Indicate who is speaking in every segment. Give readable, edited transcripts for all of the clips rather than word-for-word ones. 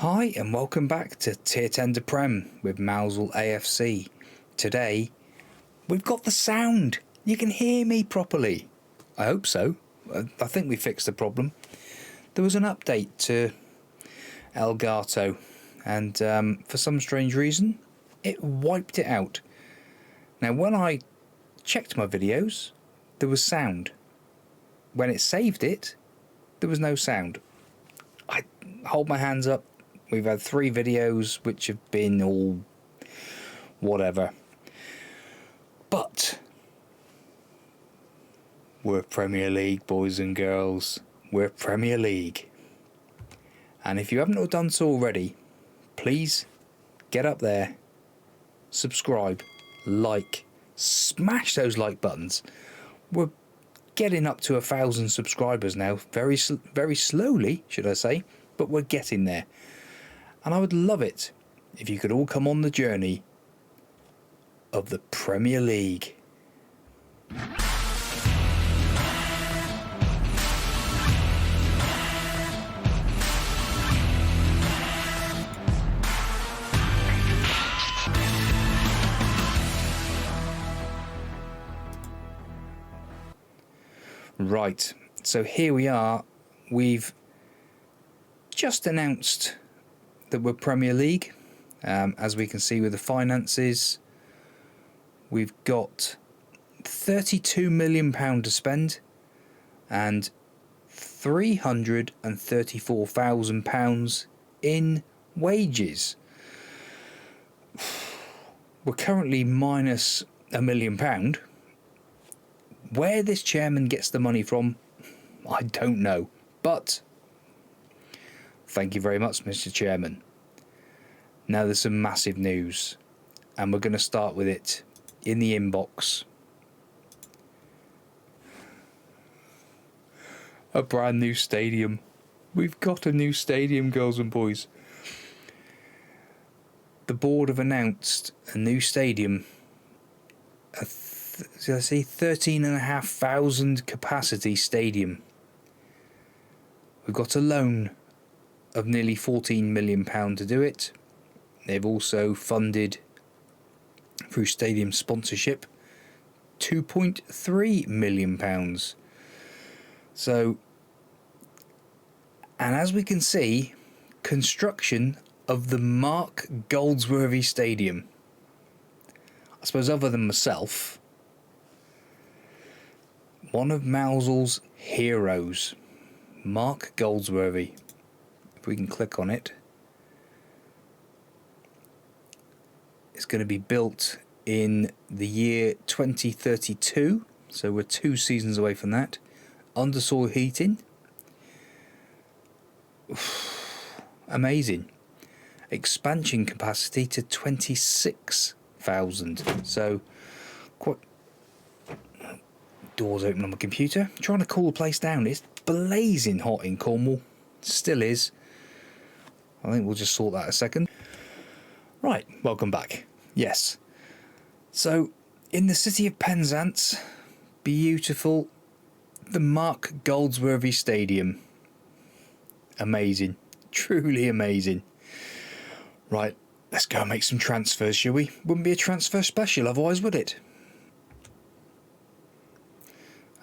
Speaker 1: Hi and welcome back to Tier 10 to Prem with Mousehole AFC. Today we've got the sound. You can hear me properly. I hope so. I think we fixed the problem. There was an update to Elgato and for some strange reason it wiped it out. Now when I checked my videos there was sound. When it saved it there was no sound. I hold my hands up. We've had 3 videos which have been all whatever. But we're Premier League, boys and girls. We're Premier League. And if you haven't done so already, please get up there, subscribe, like, smash those like buttons. We're getting up to 1,000 subscribers now, very slowly, should I say, but we're getting there. And I would love it if you could all come on the journey of the Premier League. Right, so here we are. We've just announced that we're Premier League. As we can see with the finances, we've got £32 million to spend and £334,000 in wages. We're currently minus £1 million. Where this chairman gets the money from, I don't know, but thank you very much, Mr. Chairman. Now there's some massive news, and we're going to start with it in the inbox. A brand new stadium. We've got a new stadium, girls and boys. The board have announced a new stadium. Did I say 13,500 capacity stadium? We've got a loan of nearly £14 million to do it. They've also funded through stadium sponsorship £2.3 million. So, and as we can see, construction of the Mark Goldsworthy Stadium. I suppose other than myself, one of Mousehole's heroes, Mark Goldsworthy. If we can click on it, it's going to be built in the year 2032, so we're 2 seasons away from that. Undersoil heating. Amazing. Expansion capacity to 26,000. So quite. Doors open on my computer. I'm trying to cool the place down. It's blazing hot in Cornwall. Still is. I think we'll just sort that a second. Right, welcome back. Yes. So, in the city of Penzance, beautiful, the Mark Goldsworthy Stadium. Amazing. Truly amazing. Right, let's go and make some transfers, shall we? Wouldn't be a transfer special otherwise, would it?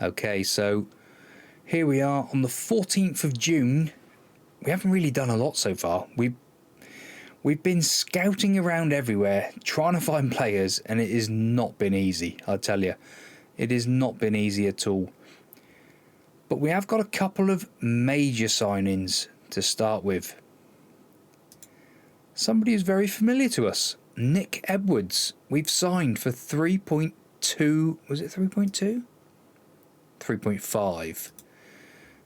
Speaker 1: Okay, so here we are on the 14th of June. We haven't really done a lot so far. We've been scouting around everywhere, trying to find players, and it has not been easy, I tell you. It has not been easy at all. But we have got a couple of major signings to start with. Somebody who's very familiar to us, Nick Edwards. We've signed for 3.2, was it 3.2? 3.5.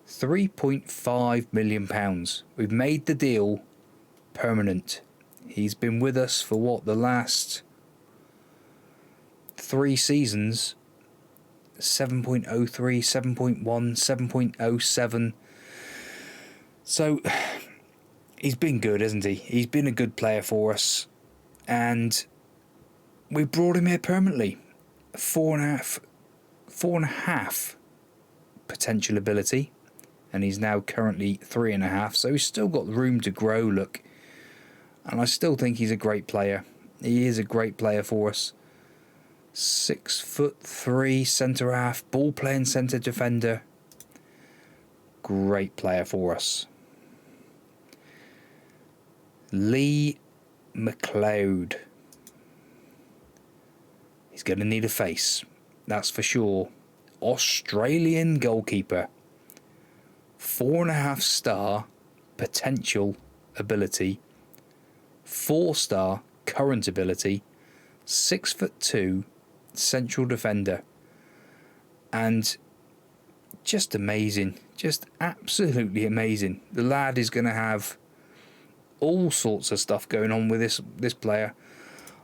Speaker 1: £3.5 million. We've made the deal permanent. He's been with us for what, the last 3 seasons? 7.03, 7.1, 7.07. So he's been good, hasn't he? He's been a good player for us, and we brought him here permanently. 4.5 potential ability, and he's now currently 3.5, so he's still got room to grow. Look, And I still think he's a great player. He is a great player for us. 6'3" centre half, ball playing centre defender. Great player for us. Lee McLeod. He's going to need a face, that's for sure. Australian goalkeeper. 4.5 star potential ability. 4-star current ability. 6'2" central defender. And just amazing. Just absolutely amazing. The lad is going to have all sorts of stuff going on with this player.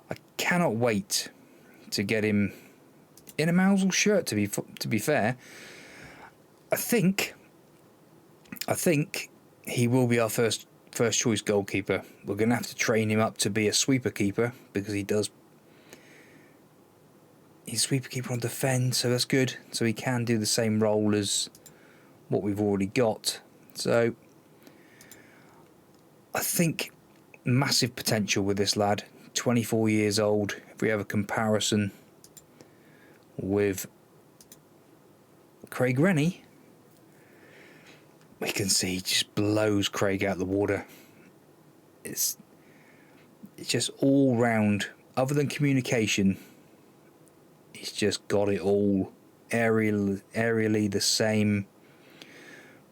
Speaker 1: I cannot wait to get him in a Mousehole shirt. To be fair, I think he will be our first choice goalkeeper. We're going to have to train him up to be a sweeper keeper, because he's sweeper keeper on defend, so that's good. So he can do the same role as what we've already got. So I think massive potential with this lad. 24 years old. If we have a comparison with Craig Rennie, we can see he just blows Craig out the water. It's just all round, other than communication, he's just got it all. Aerially the same,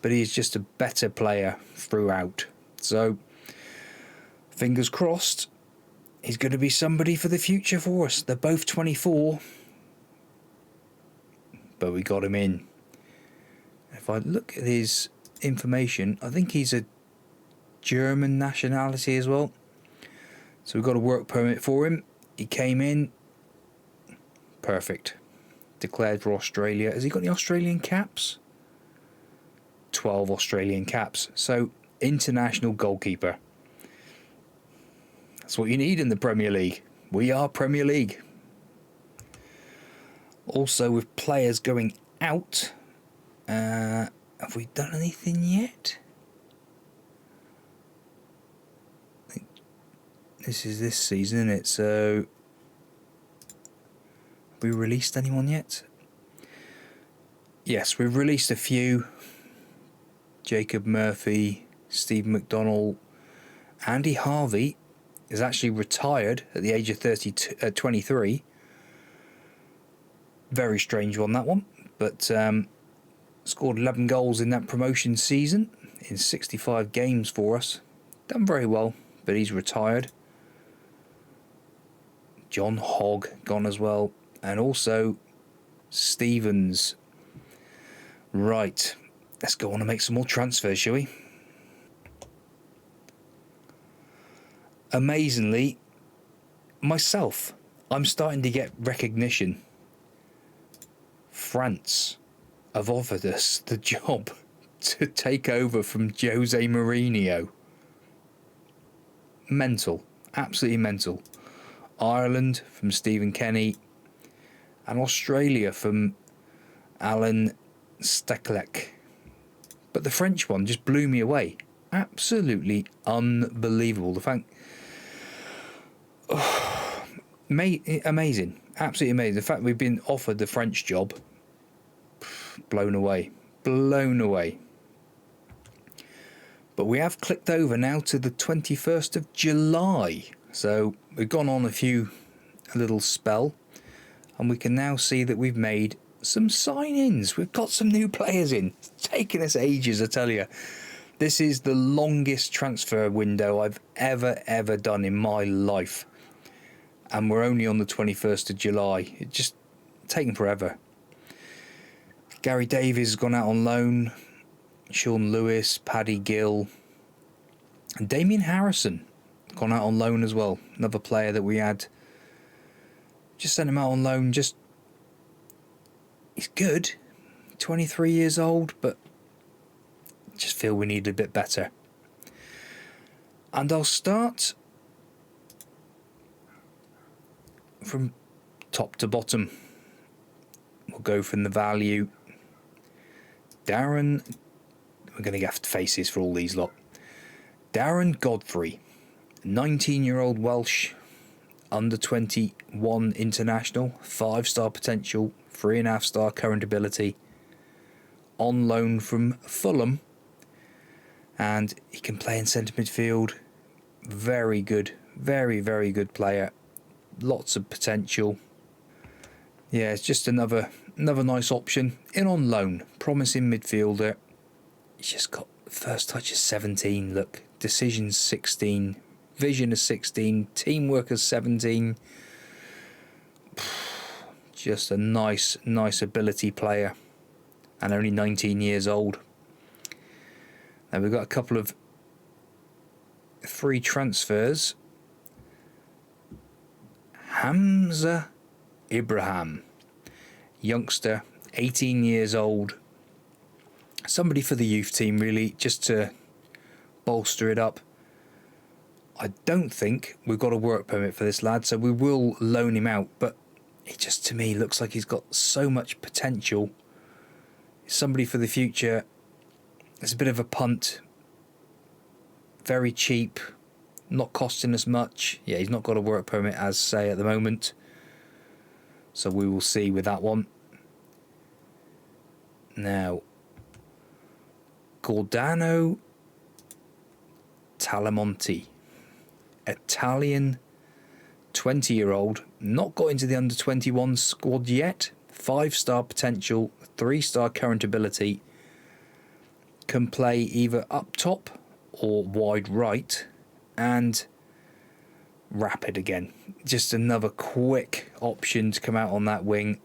Speaker 1: but he's just a better player throughout. So fingers crossed, he's going to be somebody for the future for us. They're both 24, but we got him in. If I look at his information, I think he's a German nationality as well. So we've got a work permit for him. He came in. Perfect. Declared for Australia. Has he got any Australian caps? 12 Australian caps. So, international goalkeeper. That's what you need in the Premier League. We are Premier League. Also, with players going out, have we done anything yet? I think this is this season, isn't it? So, have we released anyone yet? Yes, we've released a few. Jacob Murphy, Steve McDonnell, Andy Harvey is actually retired at the age of 23. Very strange one, that one. But scored 11 goals in that promotion season in 65 games for us. Done very well, but he's retired. John Hogg gone as well. And also Stevens. Right. Let's go on and make some more transfers, shall we? Amazingly, myself, I'm starting to get recognition. France have offered us the job to take over from Jose Mourinho. Mental. Absolutely mental. Ireland from Stephen Kenny. And Australia from Alan Steklek. But the French one just blew me away. Absolutely unbelievable. The fact... amazing. Absolutely amazing. The fact we've been offered the French job. Blown away. Blown away. But we have clicked over now to the 21st of July. So we've gone on a little spell. And we can now see that we've made some sign-ins. We've got some new players in. It's taken us ages, I tell you. This is the longest transfer window I've ever done in my life. And we're only on the 21st of July. It's just taken forever. Gary Davies has gone out on loan. Sean Lewis, Paddy Gill. And Damien Harrison gone out on loan as well. Another player that we had. Just sent him out on loan. He's good. 23 years old, but just feel we need a bit better. And I'll start from top to bottom. We'll go from the value. We're going to have faces for all these lot. Darren Godfrey, 19-year-old Welsh, under 21 international, 5-star potential, 3.5-star current ability, on loan from Fulham, and he can play in centre midfield. Very good, very, very good player. Lots of potential. Yeah, it's just another nice option. In on loan, promising midfielder. He's just got first touch is 17. Look, decisions 16, vision is 16, teamwork is 17. Just a nice ability player, and only 19 years old. Now we've got a couple of free transfers. Hamza Ibrahim, youngster, 18 years old. Somebody for the youth team, really, just to bolster it up. I don't think we've got a work permit for this lad, so we will loan him out, but he just, to me, looks like he's got so much potential. Somebody for the future. It's a bit of a punt. Very cheap, not costing us much. Yeah, he's not got a work permit, as say, at the moment. So we will see with that one. Now, Gordano Talamonti, Italian 20-year-old, not got into the under 21 squad yet. 5-star potential, 3-star current ability. Can play either up top or wide right, and rapid again. Just another quick option to come out on that wing.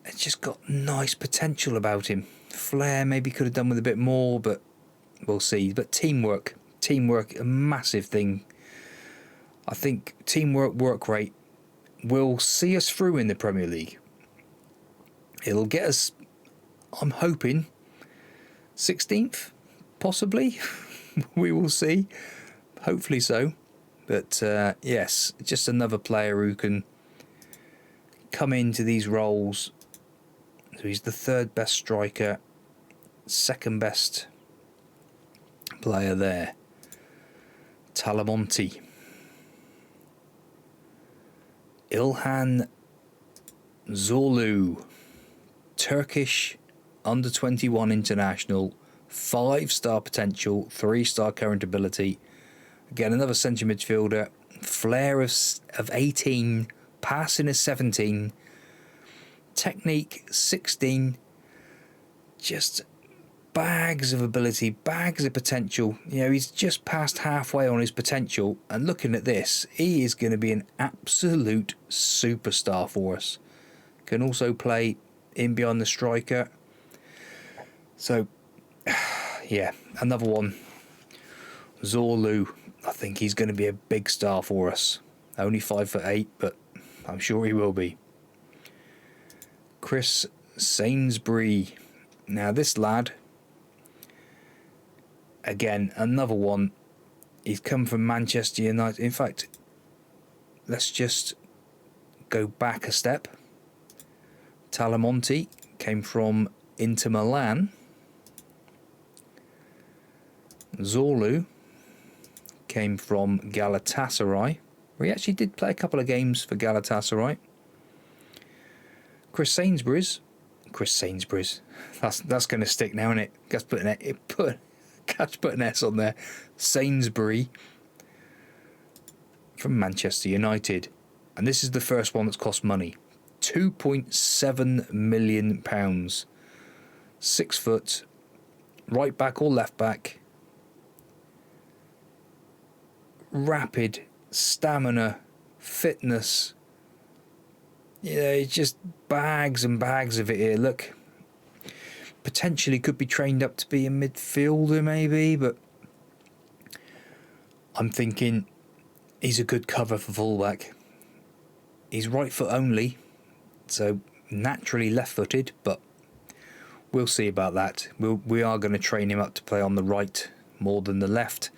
Speaker 1: It's just got nice potential about him. Flair maybe could have done with a bit more, but we'll see. But teamwork, a massive thing. I think teamwork, work rate will see us through in the Premier League. It'll get us, I'm hoping, 16th, possibly. We will see. Hopefully so. But yes, just another player who can come into these roles. So he's the third best striker, second best player there. Talamonti. İlhan Zorlu, Turkish under 21 international, 5-star potential, 3-star current ability. Again, another centre midfielder. Flair of 18, passing is 17, technique 16. Just bags of ability, bags of potential. You know, he's just past halfway on his potential, and looking at this, he is going to be an absolute superstar for us. Can also play in behind the striker. So, yeah, another one. Zorlu, I think he's going to be a big star for us. Only 5'8", but I'm sure he will be. Chris Sainsbury. Now this lad, again, another one. He's come from Manchester United. In fact, let's just go back a step. Talamonti came from Inter Milan. Zorlu came from Galatasaray, where he actually did play a couple of games for Galatasaray. Chris Sainsbury's. That's going to stick now, isn't it? Let's put an S on there. Sainsbury from Manchester United, and this is the first one that's cost money. £2.7 million. 6 foot, right back or left back. Rapid, stamina, fitness. Yeah, just bags and bags of it here. Look, potentially could be trained up to be a midfielder maybe, but I'm thinking he's a good cover for fullback. He's right foot only, so naturally left-footed, but we'll see about that. We are going to train him up to play on the right more than the left,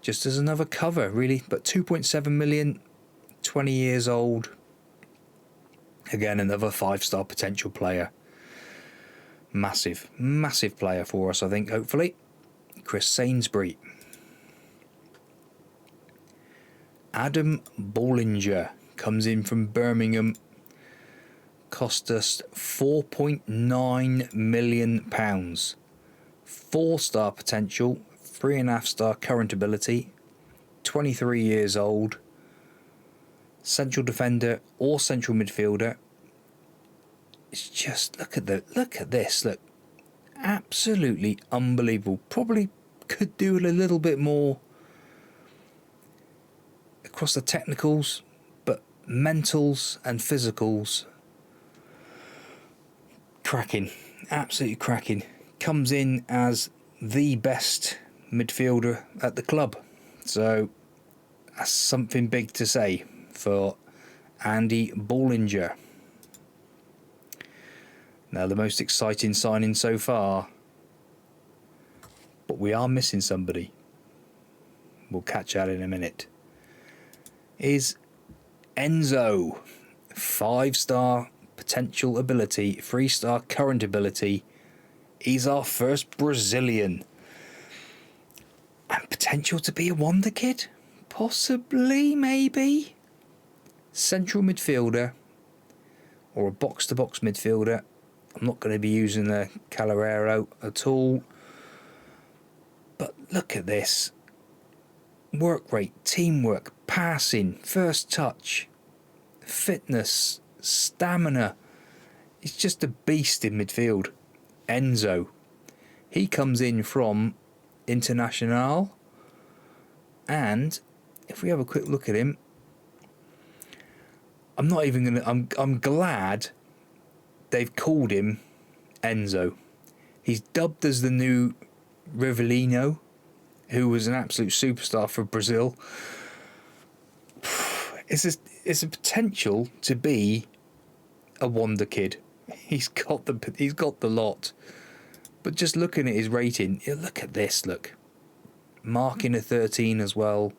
Speaker 1: just as another cover, really. But 2.7 million, 20 years old. Again, another 5-star potential player. Massive player for us, I think, hopefully. Chris Sainsbury. Adam Bollinger comes in from Birmingham. Cost us £4.9 million. 4-star potential, 3.5-star current ability, 23 years old, central defender or central midfielder. It's just look at this, look, absolutely unbelievable. Probably could do a little bit more across the technicals, but mentals and physicals, cracking, absolutely cracking. Comes in as the best midfielder at the club, so that's something big to say for Andy Bollinger. Now, the most exciting signing so far, but we are missing somebody, we'll catch that in a minute, is Enzo. 5-star potential ability, 3-star current ability. He's our first Brazilian. And potential to be a wonder kid? Possibly, maybe. Central midfielder or a box-to-box midfielder. I'm not going to be using the Calero at all. But look at this. Work rate, teamwork, passing, first touch, fitness, stamina. He's just a beast in midfield. Enzo. He comes in from Internacional. And if we have a quick look at him, I'm not even going to... I'm glad they've called him Enzo. He's dubbed as the new Rivellino, who was an absolute superstar for Brazil. It's a potential to be a wonder kid. He's got the lot. But just looking at his rating, look at this, look. Marking a 13 as well.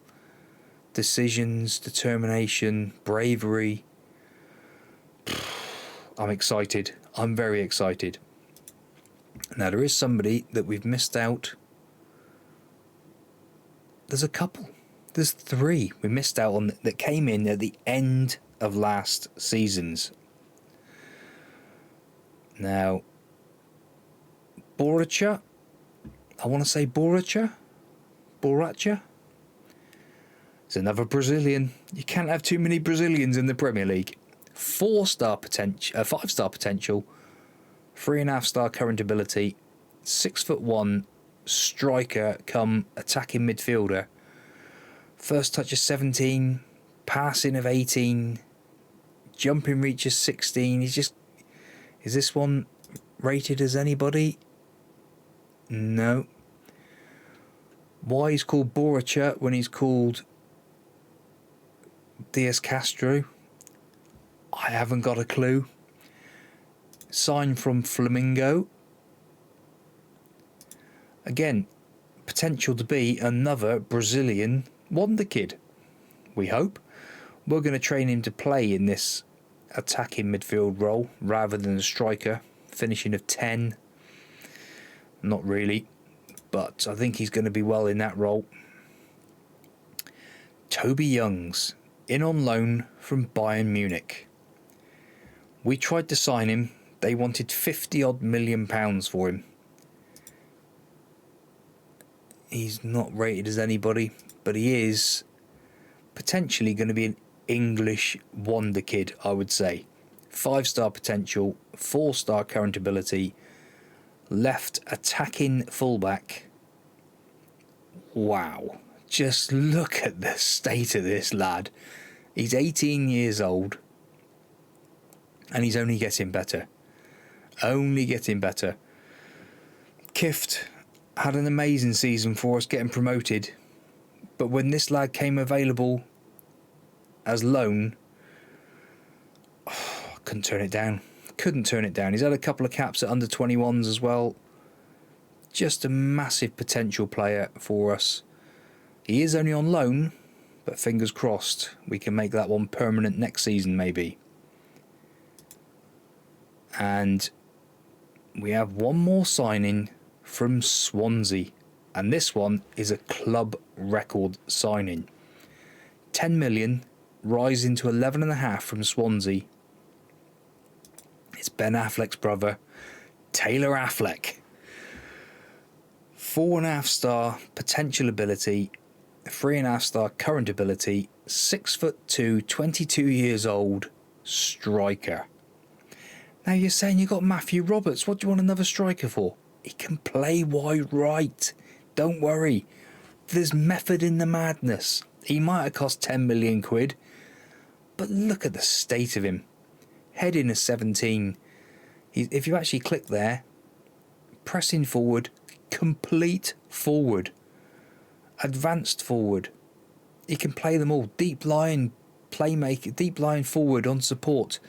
Speaker 1: Decisions, determination, bravery. I'm excited. I'm very excited. Now, there is somebody that we've missed out. There's a couple. There's 3 we missed out on that came in at the end of last season's. Now, Boracha. I want to say Boracha. It's another Brazilian. You can't have too many Brazilians in the Premier League. 4-star potential, 5-star potential, 3.5-star current ability, 6'1" striker come attacking midfielder. First touch of 17, passing of 18, jumping reach of 16. Is this one rated as anybody? No. Why he's called Boracha when he's called Diaz Castro, I haven't got a clue. Signed from Flamengo. Again, potential to be another Brazilian wonder kid, we hope. We're going to train him to play in this attacking midfield role rather than a striker. Finishing of 10. Not really, but I think he's going to be well in that role. Toby Youngs, in on loan from Bayern Munich. We tried to sign him. They wanted £50 million for him. He's not rated as anybody, but he is potentially going to be an English wonder kid, I would say. 5-star potential, 4-star current ability, left attacking fullback. Wow. Just look at the state of this lad. He's 18 years old and he's only getting better. Only getting better. Kift had an amazing season for us, getting promoted. But when this lad came available as loan, I couldn't turn it down. Couldn't turn it down. He's had a couple of caps at under 21s as well. Just a massive potential player for us. He is only on loan, but fingers crossed we can make that one permanent next season maybe. And we have one more signing from Swansea, and this one is a club record signing. 10 million, rising to 11.5 from Swansea. It's Ben Affleck's brother, Taylor Affleck. 4.5 star potential ability, 3.5 star current ability, 6'2", 22 years old, striker. Now you're saying you got Matthew Roberts. What do you want another striker for? He can play wide right. Don't worry. There's method in the madness. He might have cost 10 million quid, but look at the state of him. Heading a 17. If you actually click there, pressing forward, complete forward, advanced forward. He can play them all. Deep line playmaker, deep line forward on support.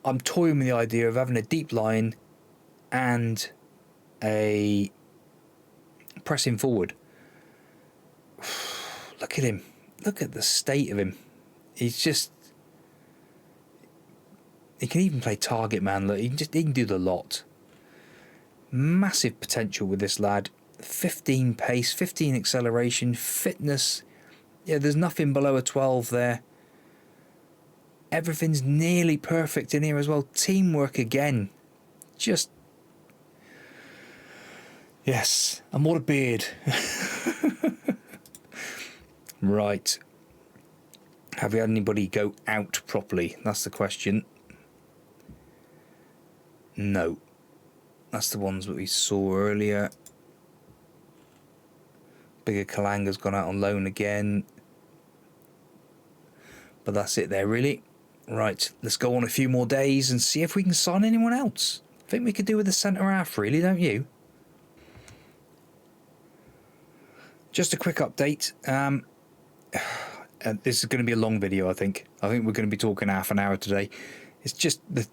Speaker 1: I'm toying with the idea of having a deep line and a pressing forward. Look at him. Look at the state of him. He's just... He can even play target man. Look, he can do the lot. Massive potential with this lad. 15 pace, 15 acceleration, fitness. Yeah, there's nothing below a 12 there. Everything's nearly perfect in here as well. Teamwork again. Just... Yes. And what a beard. Right. Have we had anybody go out properly? That's the question. No. That's the ones that we saw earlier. Bigger Kalanga's gone out on loan again. But that's it there, really. Right, let's go on a few more days and see if we can sign anyone else. I think we could do with the centre half, really, don't you? Just a quick update. This is going to be a long video, I think. I think we're going to be talking half an hour today. It's just the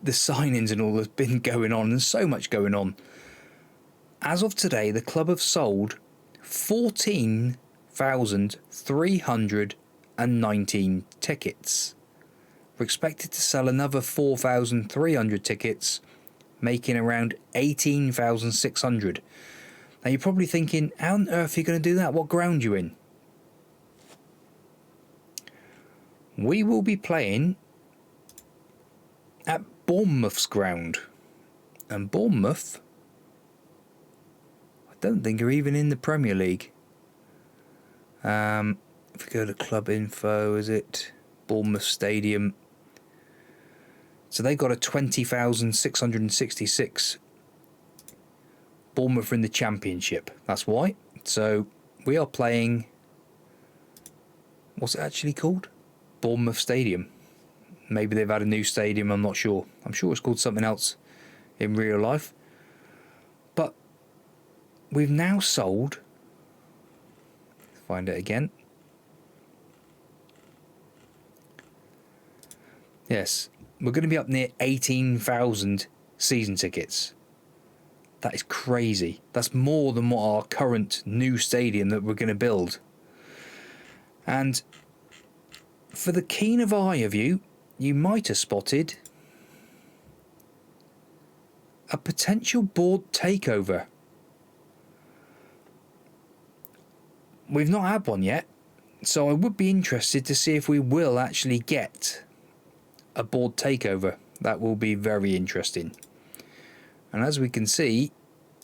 Speaker 1: signings and all that's been going on, and so much going on. As of today, the club have sold 14,319 tickets. We're expected to sell another 4,300 tickets, making around 18,600. Now you're probably thinking, how on earth are you going to do that? What ground are you in? We will be playing at Bournemouth's ground. And Bournemouth, I don't think are even in the Premier League. If we go to club info, is it Bournemouth Stadium? So they got a 20,666. Bournemouth are in the Championship. That's why. So we are playing... What's it actually called? Bournemouth Stadium. Maybe they've had a new stadium, I'm not sure. I'm sure it's called something else in real life. But we've now sold... Find it again. Yes, we're going to be up near 18,000 season tickets. That is crazy. That's more than what our current new stadium that we're going to build. And for the keen of eye of you, you might have spotted a potential board takeover. We've not had one yet, so I would be interested to see if we will actually get a board takeover. That will be very interesting. And as we can see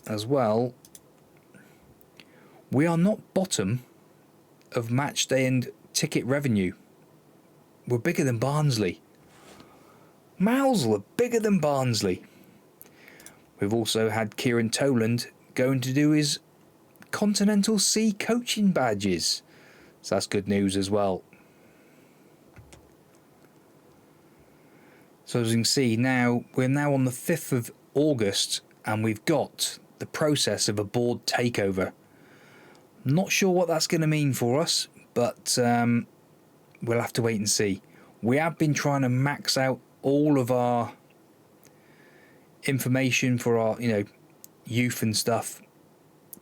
Speaker 1: as well, we are not bottom of match day and ticket revenue. We're bigger than Barnsley. Mousehole are bigger than Barnsley. We've also had Kieran Toland going to do his Continental C coaching badges. So that's good news as well. So as you can see now, we're now on the 5th of August and we've got the process of a board takeover. Not sure what that's going to mean for us, but we'll have to wait and see. We have been trying to max out all of our information for our, youth and stuff,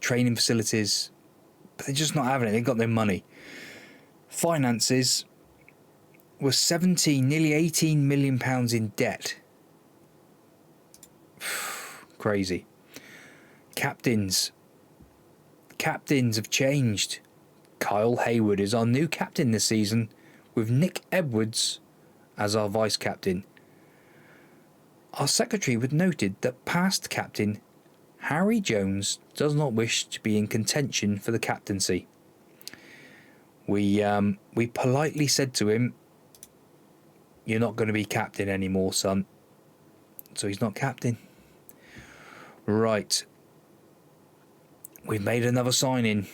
Speaker 1: training facilities, but they're just not having it. They've got no money. Finances were 17, nearly 18 million pounds in debt. Crazy. Captains have changed. Kyle Hayward is our new captain this season, with Nick Edwards as our vice captain. Our secretary would noted that past captain Harry Jones does not wish to be in contention for the captaincy. We politely said to him, "You're not going to be captain anymore, son." So he's not captain. Right. We've made another signing.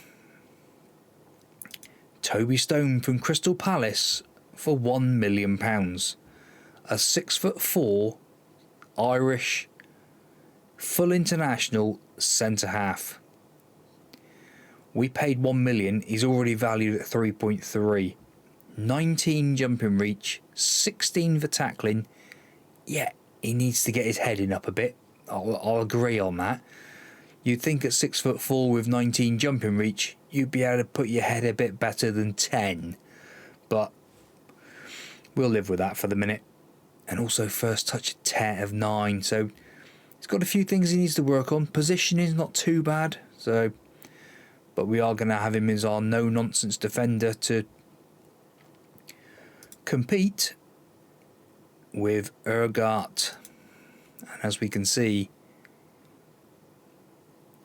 Speaker 1: Toby Stone from Crystal Palace for £1 million. A 6'4" Irish full international centre half. We paid 1 million. He's already valued at 3.3. 19 jumping reach, 16 for tackling. Yeah, he needs to get his heading up a bit. I'll agree on that. You'd think at 6'4" with 19 jumping reach, you'd be able to put your head a bit better than 10. But we'll live with that for the minute. And also first touch of 10 of 9. So he's got a few things he needs to work on. Positioning is not too bad. But we are going to have him as our no-nonsense defender to compete with Ergart. And as we can see,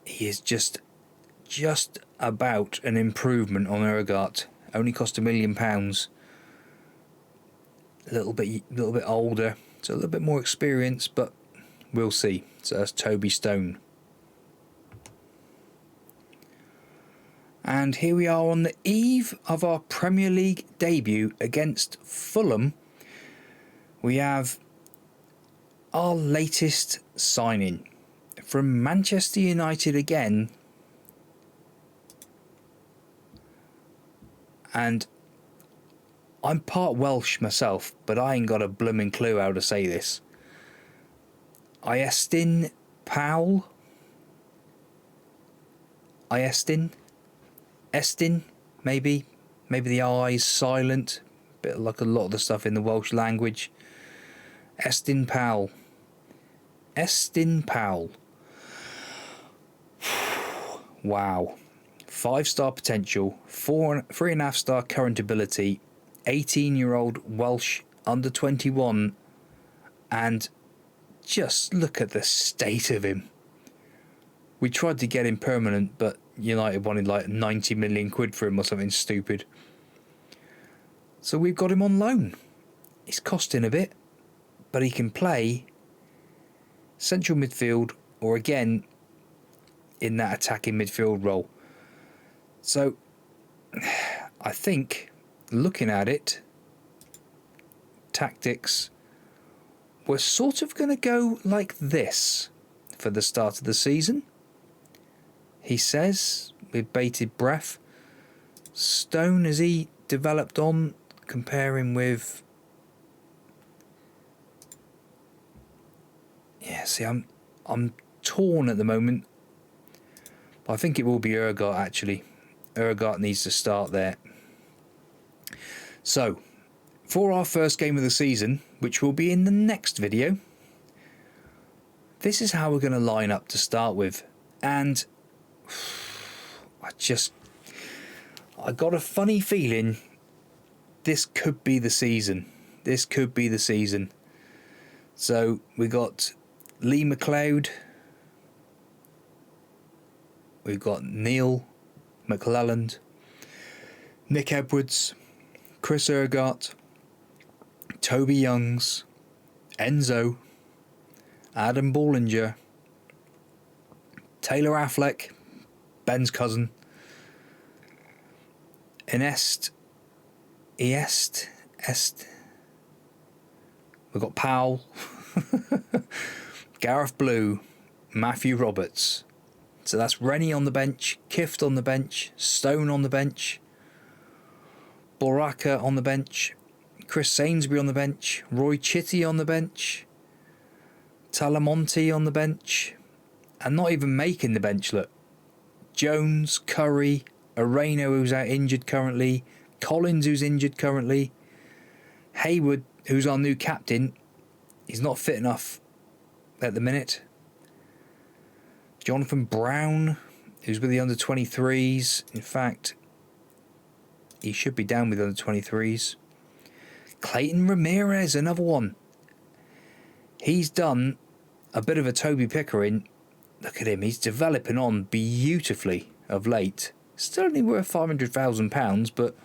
Speaker 1: he is just about an improvement on Ergart. Only cost £1 million. A little bit older, so a little bit more experience, but we'll see. So that's Toby Stone. And here we are on the eve of our Premier League debut against Fulham. We have our latest signing from Manchester United again. And I'm part Welsh myself, but I ain't got a blooming clue how to say this. Iestyn Powell? Estin, maybe the I's silent, bit like a lot of the stuff in the Welsh language. Estyn Powell. Wow. 5-star potential, 3.5-star current ability, 18-year-old Welsh under 21, and just look at the state of him. We tried to get him permanent, but United wanted like 90 million quid for him or something stupid. So we've got him on loan. He's costing a bit, but he can play central midfield or again in that attacking midfield role. So I think, looking at it, tactics, we're sort of going to go like this for the start of the season. He says, with bated breath. Stone, has he developed on, comparing with... Yeah, see, I'm torn at the moment. But I think it will be Ergart, actually. Ergart needs to start there. So, for our first game of the season, which will be in the next video, this is how we're going to line up to start with. And I got a funny feeling this could be the season. So we got Lee McLeod, we've got Neil McClelland, Nick Edwards, Chris Ergart, Toby Youngs, Enzo, Adam Ballinger, Taylor Affleck, Ben's cousin, Est. We've got Powell, Gareth Blue, Matthew Roberts. So that's Rennie on the bench, Kift on the bench, Stone on the bench, Boraka on the bench, Chris Sainsbury on the bench, Roy Chitty on the bench, Talamonte on the bench, and not even making the bench, look. Jones, Curry, Areno, who's out injured currently, Collins, who's injured currently, Hayward, who's our new captain, he's not fit enough at the minute. Jonathan Brown, who's with the under-23s. In fact, He should be down with under 23s. Clayton Ramirez, another one. He's done a bit of a Toby Pickering. Look at him, he's developing on beautifully of late. Still only worth £500,000, but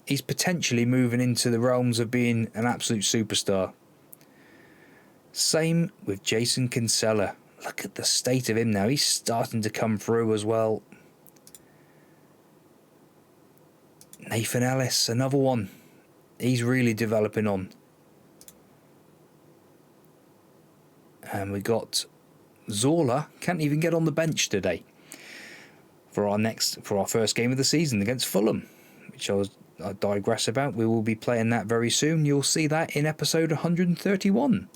Speaker 1: he's potentially moving into the realms of being an absolute superstar. Same with Jason Kinsella. Look at the state of him now. He's starting to come through as well. Nathan Ellis, another one. He's really developing on. And we got Zola. Can't even get on the bench today for our first game of the season against Fulham, which I digress about. We will be playing that very soon. You'll see that in episode 131.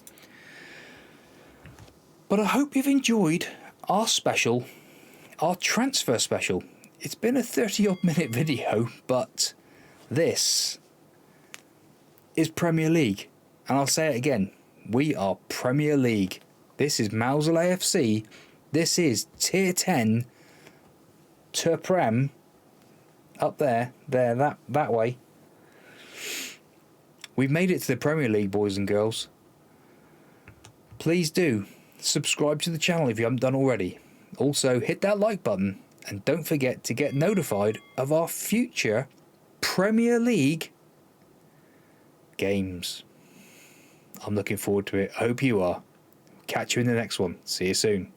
Speaker 1: But I hope you've enjoyed our transfer special. It's been a 30-odd minute video, but this is Premier League. And I'll say it again. We are Premier League. This is Mousehole AFC. This is Tier 10 to Prem. Up there, that way. We've made it to the Premier League, boys and girls. Please do subscribe to the channel if you haven't done already. Also, hit that like button. And don't forget to get notified of our future Premier League games. I'm looking forward to it. I hope you are. Catch you in the next one. See you soon.